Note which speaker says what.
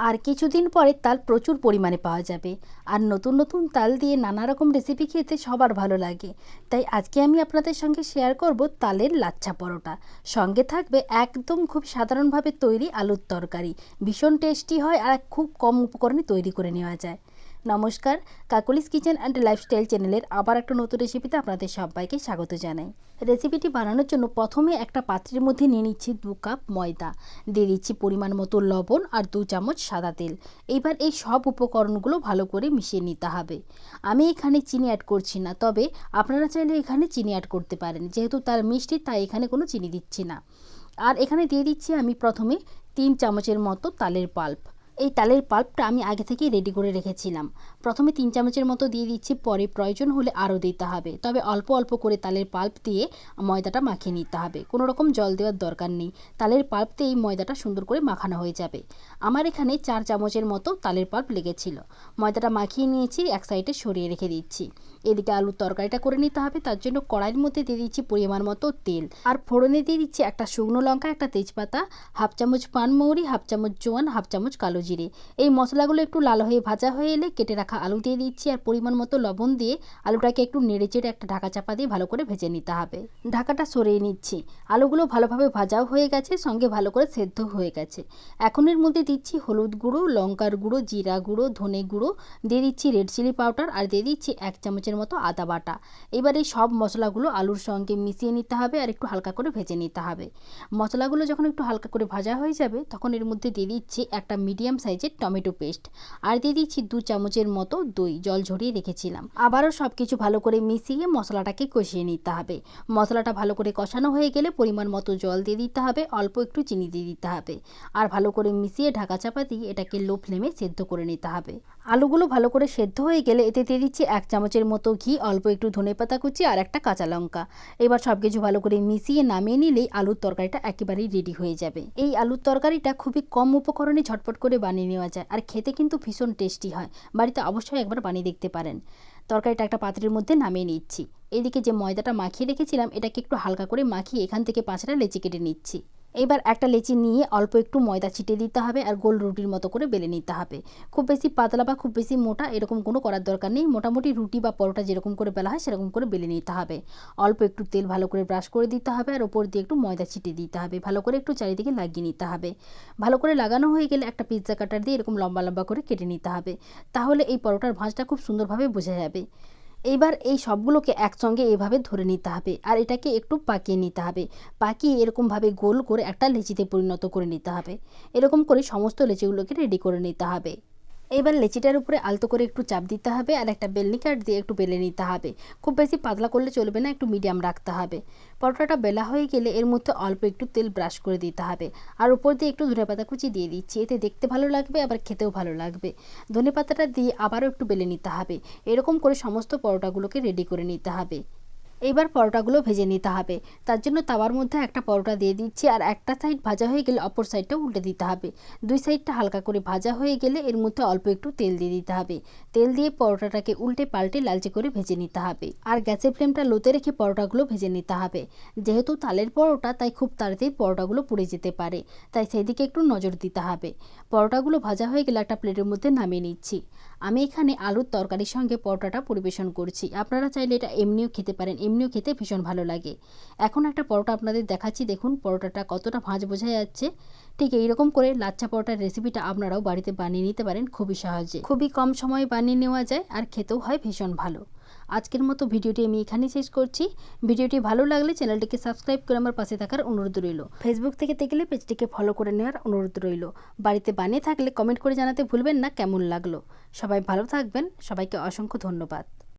Speaker 1: আর কিছুদিন পরে তাল প্রচুর পরিমাণে পাওয়া যাবে। আর নতুন নতুন তাল দিয়ে নানা রকম রেসিপি খেতে সবার ভালো লাগে। তাই আজকে আমি আপনাদের সঙ্গে শেয়ার করব তালের লাচ্ছা পরোটা। সঙ্গে থাকবে একদম খুব সাধারণভাবে তৈরি আলুর তরকারি। ভীষণ টেস্টি হয় আর খুব কম উপকরণে তৈরি করে নেওয়া যায়। নমস্কার, কাকলিস কিচেন অ্যান্ড লাইফস্টাইল চ্যানেলের আবার একটা নতুন রেসিপিতে আপনাদের সবাইকে স্বাগত জানাই। রেসিপিটি বানানোর জন্য প্রথমে একটা পাত্রের মধ্যে নিয়ে নিচ্ছি 2 কাপ ময়দা, দিয়ে দিচ্ছি পরিমাণ মতো লবণ আর 2 চামচ সাদা তেল। এইবার এই সব উপকরণগুলো ভালো করে মিশিয়ে নিতে হবে। আমি এখানে চিনি অ্যাড করছি না, তবে আপনারা চাইলে এখানে চিনি অ্যাড করতে পারেন। যেহেতু তার মিষ্টি, তাই এখানে কোনো চিনি দিচ্ছি না। আর এখানে দিয়ে দিচ্ছি আমি প্রথমে 3 চামচের মতো তালের পাল্প। এই তালের পাল্পটা আমি আগে থেকেই রেডি করে রেখেছিলাম। প্রথমে 3 চামচের মতো দিয়ে দিচ্ছি, পরে প্রয়োজন হলে আরও দিতে হবে। তবে অল্প অল্প করে তালের পাল্প দিয়ে ময়দাটা মাখিয়ে নিতে হবে। কোনো রকম জল দেওয়ার দরকার নেই। তালের পাল্প দিয়ে এই ময়দাটা সুন্দর করে মাখানো হয়ে যাবে। আমার এখানে 4 চামচের মতো তালের পাল্প লেগেছিল। ময়দাটা মাখিয়ে নিয়েছি, এক সাইডে সরিয়ে রেখে দিচ্ছি। এদিকে আলুর তরকারিটা করে নিতে হবে। তার জন্য কড়াইয়ের মধ্যে দিয়ে দিচ্ছি পরিমাণ মতো তেল, আর ফোড়নে দিয়ে দিচ্ছি একটা শুকনো লঙ্কা, একটা তেজপাতা, হাফ চামচ পানমৌরি, হাফ চামচ জোয়ান, হাফ চামচ কালো জিরে। এই মশলাগুলো একটু লাল হয়ে ভাজা হয়ে এলে কেটে রাখা আলু দিয়ে দিচ্ছি, আর পরিমাণ মতো লবণ দিয়ে আলুটাকে একটু নেড়ে চেড়ে একটা ঢাকা চাপা দিয়ে ভালো করে ভেজে নিতে হবে। ঢাকাটা সরিয়ে নিচ্ছি। আলুগুলো ভালোভাবে ভাজাও হয়ে গেছে, সঙ্গে ভালো করে সেদ্ধ হয়ে গেছে। এখন এর মধ্যে দিচ্ছি হলুদ গুঁড়ো, লঙ্কার গুঁড়ো, জিরা গুঁড়ো, ধনে গুঁড়ো, দিয়ে দিচ্ছি রেড চিলি পাউডার, আর দিয়ে দিচ্ছি 1 চামচের মতো আদা বাটা। এবার এই সব মশলাগুলো আলুর সঙ্গে মিশিয়ে নিতে হবে আর একটু হালকা করে ভেজে নিতে হবে। মশলাগুলো যখন একটু হালকা করে ভাজা হয়ে যাবে, তখন এর মধ্যে দিয়ে দিচ্ছি একটা মিডিয়াম সাইজের টমেটো পেস্ট, আর দিয়ে দিচ্ছি 2 চামচের মতো দই, জল ঝরিয়ে রেখেছিলাম। আবারও সব কিছু ভালো করে মিশিয়ে মশলাটাকে কষিয়ে নিতে হবে। মশলাটা ভালো করে কষানো হয়ে গেলে পরিমাণ মতো জল দিয়ে দিতে হবে, অল্প একটু চিনি দিয়ে দিতে হবে, আর ভালো করে মিশিয়ে ঢাকা চাপা দিয়ে এটাকে লো ফ্লেমে সেদ্ধ করে নিতে হবে। আলুগুলো ভালো করে সেদ্ধ হয়ে গেলে এতে দিয়ে দিচ্ছি 1 চামচের মতো ঘি, অল্প একটু ধনেপাতা কুচি আর একটা কাঁচা লঙ্কা। এবার সব কিছু ভালো করে মিশিয়ে নামিয়ে নিলেই আলুর তরকারিটা একেবারেই রেডি হয়ে যাবে। এই আলুর তরকারিটা খুবই কম উপকরণে ঝটপট করে বানিয়ে নেওয়া যায়, আর খেতে কিন্তু ভীষণ টেস্টি হয়। বাড়িতে অবশ্যই একবার বানিয়ে দেখতে পারেন। তরকারিটা একটা পাত্রের মধ্যে নামিয়ে নিচ্ছি। এদিকে যে ময়দাটা মাখিয়ে রেখেছিলাম, এটাকে একটু হালকা করে মাখিয়ে এখান থেকে 5টা লেচি কেটে নিচ্ছি। এবার একটা লেচি নিয়ে অল্প একটু ময়দা ছিটিয়ে দিতে হবে, আর গোল রুটির মতো করে বেলে নিতে হবে। খুব বেশি পাতলা বা খুব বেশি মোটা এরকম কোনো করার দরকার নেই। মোটামুটি রুটি বা পরোটা যেরকম করে বেলা হয় সেরকম করে বেলে নিতে হবে। অল্প একটু তেল ভালো করে ব্রাশ করে দিতে হবে, আর ওপর দিয়ে একটু ময়দা ছিটিয়ে দিতে হবে। ভালো করে একটু চারিদিকে লাগিয়ে নিতে হবে। ভালো করে লাগানো হয়ে গেলে একটা পিৎজা কাটার দিয়ে এরকম লম্বা লম্বা করে কেটে নিতে হবে। তাহলে এই পরোটার ভাঁজটা খুব সুন্দরভাবে বোঝা যাবে। এইবার এই সবগুলোকে একসঙ্গে এভাবে ধরে নিতে হবে, আর এটাকে একটু পাকিয়ে নিতে হবে। পাকিয়ে এরকমভাবে গোল করে একটা লেচিতে পরিণত করে নিতে হবে। এরকম করে সমস্ত লেচিগুলোকে রেডি করে নিতে হবে। এবার লেচিটার উপরে আলতো করে একটু চাপ দিতে হবে, আর একটা বেলনি কাঠ দিয়ে একটু বেলে নিতে হবে। খুব বেশি পাতলা করলে চলবে না, একটু মিডিয়াম রাখতে হবে। পরোটাটা বেলা হয়ে গেলে এর মধ্যে অল্প একটু তেল ব্রাশ করে দিতে হবে, আর উপর দিয়ে একটু ধনেপাতা কুচি দিয়ে দিচ্ছি। এতে দেখতে ভালো লাগবে, আবার খেতেও ভালো লাগবে। ধনেপাতাটা দিয়ে আবারও একটু বেলে নিতে হবে। এরকম করে সমস্ত পরোটাগুলোকে রেডি করে নিতে হবে। এইবার পরোটাগুলো ভেজে নিতে হবে। তার জন্য তাওয়ার মধ্যে একটা পরোটা দিয়ে দিচ্ছি, আর একটা সাইড ভাজা হয়ে গেলে অপর সাইডটা উল্টে দিতে হবে। দুই সাইডটা হালকা করে ভাজা হয়ে গেলে এর মধ্যে অল্প একটু তেল দিয়ে দিতে হবে। তেল দিয়ে পরোটাটাকে উল্টে পাল্টে লালচে করে ভেজে নিতে হবে, আর গ্যাসের ফ্লেমটা লোতে রেখে পরোটাগুলো ভেজে নিতে হবে। যেহেতু তালের পরোটা, তাই খুব তাড়াতাড়ি পরোটাগুলো পুড়ে যেতে পারে, তাই সেই দিকে একটু নজর দিতে হবে। পরোটাগুলো ভাজা হয়ে গেলে একটা প্লেটের মধ্যে নামিয়ে নিচ্ছি। আমি এখানে আলুর তরকারির সঙ্গে পরোটাটা পরিবেশন করছি। আপনারা চাইলে এটা এমনিও খেতে পারেন, এমনিও খেতে ভীষণ ভালো লাগে। এখন একটা পরোটা আপনাদের দেখাচ্ছি, দেখুন পরোটাটা কতটা ভাঁজ বোঝা যাচ্ছে। ঠিক এইরকম করে লাচ্ছা পরোটার রেসিপিটা আপনারাও বাড়িতে বানিয়ে নিতে পারেন খুবই সহজে। খুবই কম সময়ে বানিয়ে নেওয়া যায়, আর খেতেও হয় ভীষণ ভালো। আজকের মতো ভিডিওটি আমি এখানেই শেষ করছি। ভিডিওটি ভালো লাগলে চ্যানেলটিকে সাবস্ক্রাইব করে আমার পাশে থাকার অনুরোধ রইল। ফেসবুক থেকে দেখলে পেজটিকে ফলো করে নেওয়ার অনুরোধ রইল। বাড়িতে বানিয়ে থাকলে কমেন্ট করে জানাতে ভুলবেন না কেমন লাগলো। সবাই ভালো থাকবেন। সবাইকে অসংখ্য ধন্যবাদ।